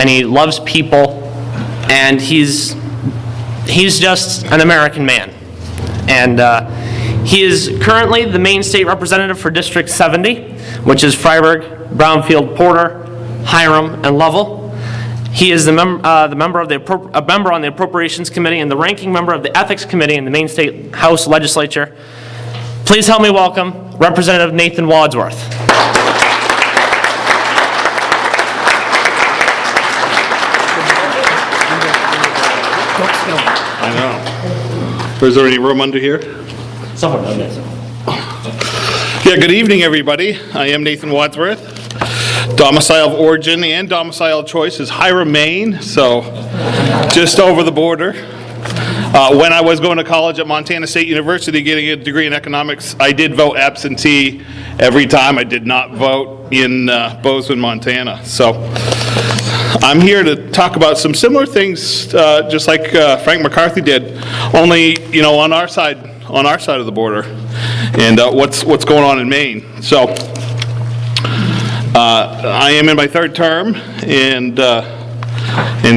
and he loves people, and he's just an American man. And he is currently the Maine State Representative for District 70, which is Freiburg, Brownfield, Porter, Hiram, and Lovell. He is a member on the Appropriations Committee and the ranking member of the Ethics Committee in the Maine State House Legislature. Please help me welcome Representative Nathan Wadsworth. I know. Is there any room under here? Somewhere down there. Yeah, good evening, everybody. I am Nathan Wadsworth. Domicile of origin and domicile of choice is Hiram, Maine, so just over the border. When I was going to college at Montana State University getting a degree in economics, I did vote absentee every time. I did not vote in Bozeman, Montana. So I'm here to talk about some similar things, just like Frank McCarthy did, only on our side of the border, and what's going on in Maine. So I am in my third term, and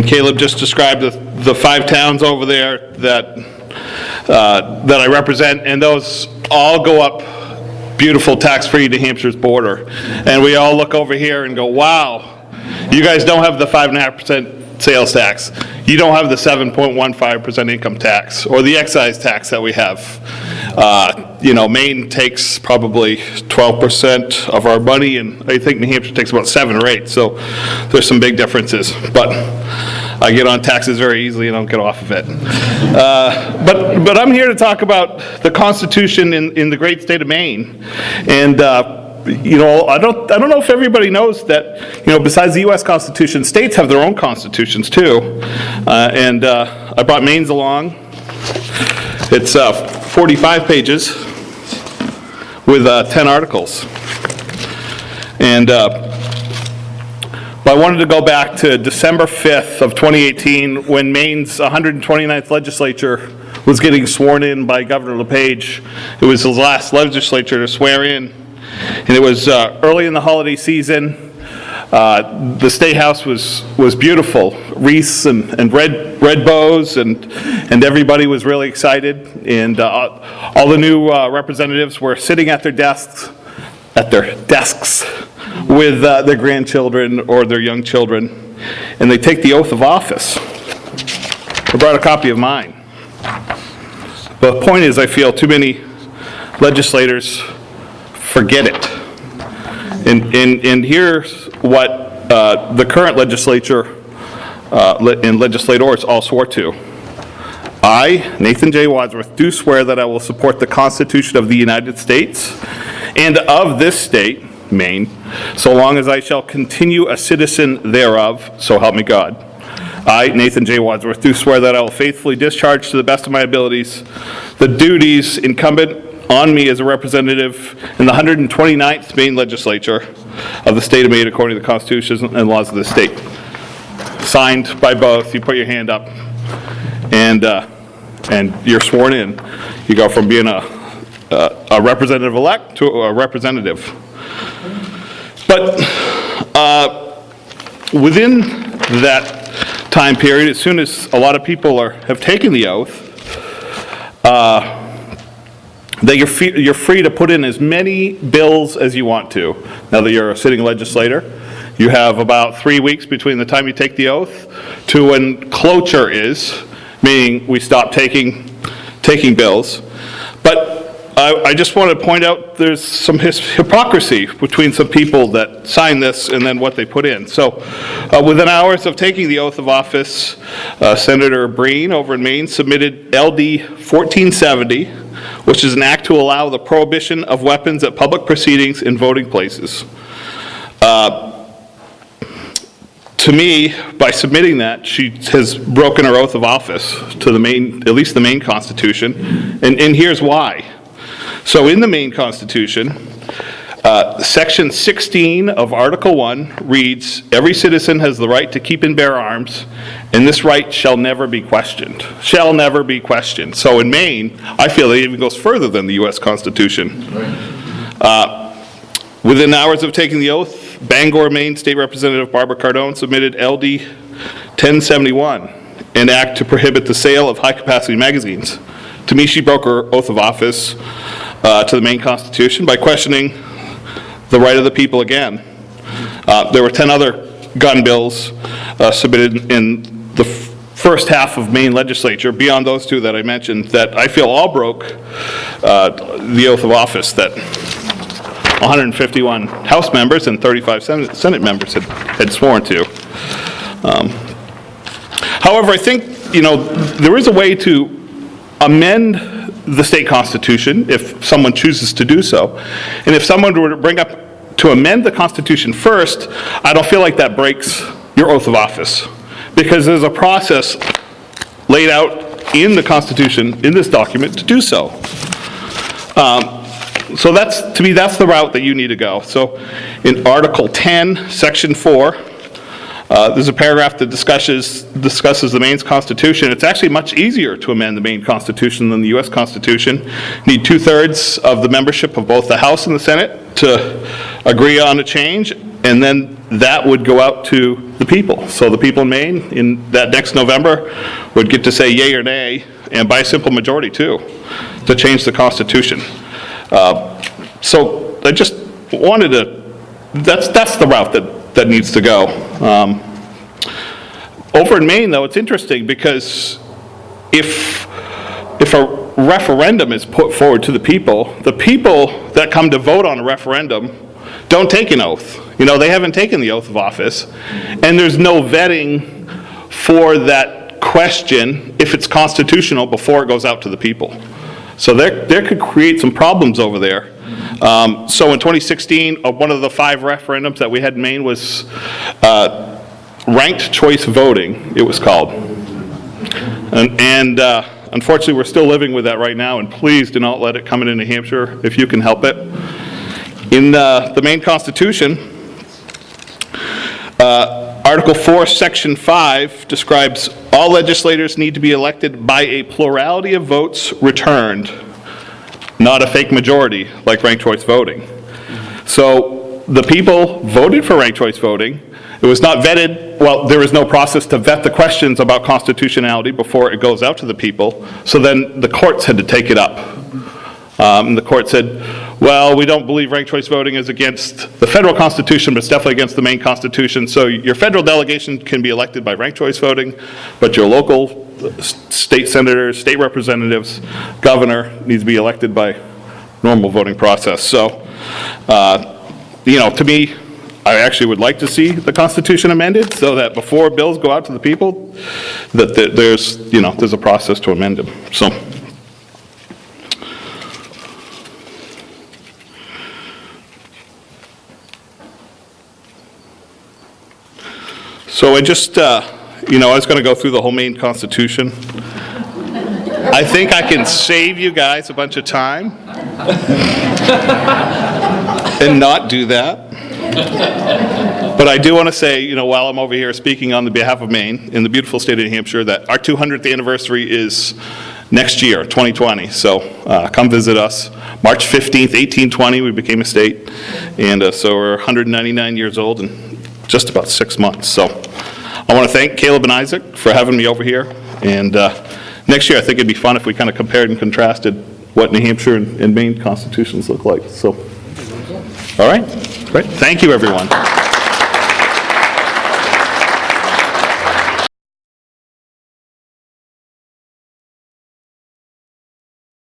Caleb just described the 5 towns over there that I represent, and those all go up beautiful tax-free New Hampshire's border. And we all look over here and go, wow, you guys don't have the 5.5% sales tax. You don't have the 7.15% income tax or the excise tax that we have. Maine takes probably 12% of our money, and I think New Hampshire takes about 7 or 8. So there's some big differences. But I get on taxes very easily and don't get off of it. But I'm here to talk about the Constitution in the great state of Maine. And I don't know if everybody knows that, besides the U.S. Constitution, states have their own constitutions too. And I brought Maine's along. It's 45 pages with 10 articles. And I wanted to go back to December 5th of 2018 when Maine's 129th legislature was getting sworn in by Governor LePage. It was his last legislature to swear in. And it was early in the holiday season. The State House was beautiful, wreaths and red bows, and everybody was really excited. And all the new representatives were sitting at their desks with their grandchildren or their young children, and they take the oath of office. I brought a copy of mine. The point is, I feel too many legislators forget it. And here's what the current legislature and legislators all swore to. I, Nathan J. Wadsworth, do swear that I will support the Constitution of the United States and of this state, Maine, so long as I shall continue a citizen thereof, so help me God. I, Nathan J. Wadsworth, do swear that I will faithfully discharge to the best of my abilities the duties incumbent on me as a representative in the 129th Maine legislature of the state of Maine according to the Constitution and laws of the state. Signed by both. You put your hand up, and you're sworn in. You go from being a representative-elect to a representative. But within that time period, as soon as a lot of people have taken the oath, that you're free to put in as many bills as you want to. Now that you're a sitting legislator, you have about 3 weeks between the time you take the oath to when cloture is, meaning we stop taking bills. But I just want to point out there's some hypocrisy between some people that sign this and then what they put in. So within hours of taking the oath of office, Senator Breen over in Maine submitted LD 1470, which is an act to allow the prohibition of weapons at public proceedings in voting places. To me, by submitting that, she has broken her oath of office to the Maine, at least the Maine Constitution, and here's why. So in the Maine Constitution, Section 16 of Article 1 reads, "Every citizen has the right to keep and bear arms, and this right shall never be questioned." Shall never be questioned. So in Maine, I feel it even goes further than the U.S. Constitution. Within hours of taking the oath, Bangor, Maine State Representative Barbara Cardone submitted LD 1071, an act to prohibit the sale of high-capacity magazines. To me, she broke her oath of office to the Maine Constitution by questioning the right of the people again. There were 10 other gun bills submitted in the first half of Maine legislature, beyond those two that I mentioned, that I feel all broke the oath of office that 151 House members and 35 Senate members had sworn to. However, I think, there is a way to amend the state constitution if someone chooses to do so. And if someone were to bring up to amend the Constitution first, I don't feel like that breaks your oath of office, because there's a process laid out in the Constitution, in this document, to do so. So to me, that's the route that you need to go. So in Article 10, Section 4, there's a paragraph that discusses the Maine's Constitution. It's actually much easier to amend the Maine Constitution than the U.S. Constitution. You need 2/3 of the membership of both the House and the Senate to agree on a change, and then that would go out to the people. So the people in Maine, in that next November, would get to say yay or nay, and by a simple majority too, to change the Constitution. So I just wanted to, that's the route that needs to go. Over in Maine, though, it's interesting because if a referendum is put forward to the people that come to vote on a referendum don't take an oath. They haven't taken the oath of office, and there's no vetting for that question if it's constitutional before it goes out to the people. So there could create some problems over there. So in 2016, one of the 5 referendums that we had in Maine was ranked choice voting, it was called. And unfortunately, we're still living with that right now, and please do not let it come into New Hampshire if you can help it. In the Maine Constitution, Article 4, Section 5 describes all legislators need to be elected by a plurality of votes returned, not a fake majority like ranked choice voting. So the people voted for ranked choice voting. It was not vetted. Well, there is no process to vet the questions about constitutionality before it goes out to the people. So then the courts had to take it up. And the court said, well, we don't believe ranked choice voting is against the federal Constitution, but it's definitely against the Maine Constitution. So your federal delegation can be elected by ranked choice voting, but your local state senators, state representatives, governor needs to be elected by normal voting process. So, to me, I actually would like to see the Constitution amended so that before bills go out to the people, that there's a process to amend them. So I just, I was going to go through the whole Maine Constitution. I think I can save you guys a bunch of time and not do that. But I do want to say, while I'm over here speaking on the behalf of Maine in the beautiful state of New Hampshire, that our 200th anniversary is next year, 2020. So come visit us. March 15th, 1820, we became a state. And so we're 199 years old and just about 6 months. So I want to thank Caleb and Isaac for having me over here. And next year, I think it'd be fun if we kind of compared and contrasted what New Hampshire and Maine constitutions look like. So, all right, great. Thank you, everyone.